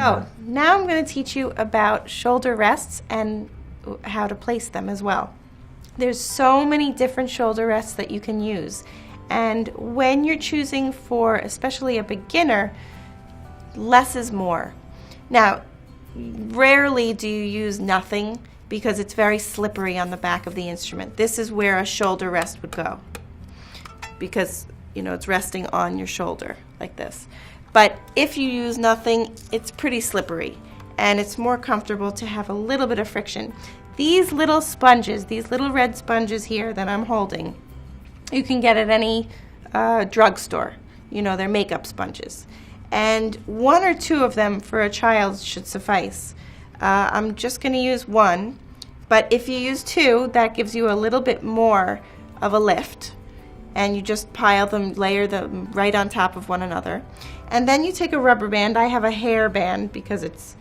Oh, now I'm going to teach you about shoulder rests and how to place them as well. There's so many different shoulder rests that you can use, and when you're choosing for especially a beginner, less is more. Now, rarely do you use nothing because it's very slippery on the back of the instrument. This is where a shoulder rest would go because, you know, it's resting on your shoulder like this. But if you use nothing, it's pretty slippery and it's more comfortable to have a little bit of friction. These little sponges, these little red sponges here that I'm holding, you can get at any drugstore. You know, they're makeup sponges. And 1 or 2 of them for a child should suffice. I'm just going to use 1, but if you use 2, that gives you a little bit more of a lift. And you just pile them, layer them right on top of one another. And then you take a rubber band. I have a hair band because it's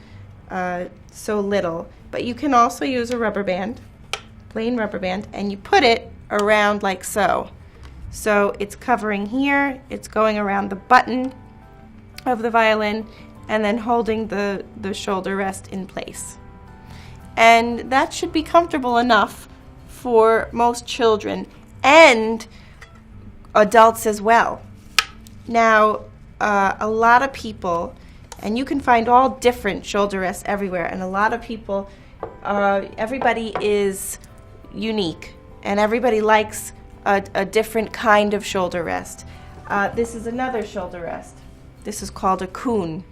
so little. But you can also use a rubber band, plain rubber band, and you put it around like so. So it's covering here, it's going around the button of the violin, and then holding the shoulder rest in place. And that should be comfortable enough for most children and adults as well. Now, a lot of people, and you can find all different shoulder rests everywhere, and a lot of people, everybody is unique, and everybody likes a different kind of shoulder rest. This is another shoulder rest. This is called a coon,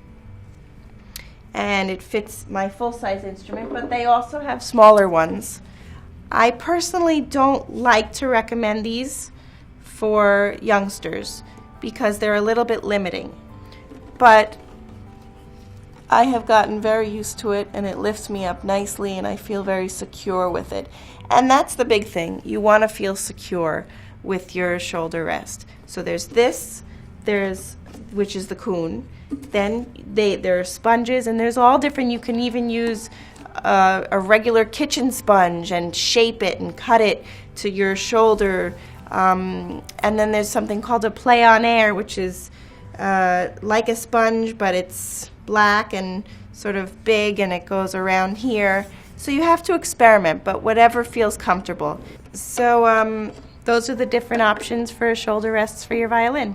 and it fits my full-size instrument, but they also have smaller ones. I personally don't like to recommend these for youngsters because they're a little bit limiting, but I have gotten very used to it, and it lifts me up nicely, and I feel very secure with it. And that's the big thing. You want to feel secure with your shoulder rest. So there's this, which is the coon. Then there are sponges, and there's all different. You can even use a regular kitchen sponge and shape it and cut it to your shoulder. And then there's something called a play on air, which is like a sponge, but it's black and sort of big, and it goes around here. So you have to experiment, but whatever feels comfortable. So those are the different options for shoulder rests for your violin.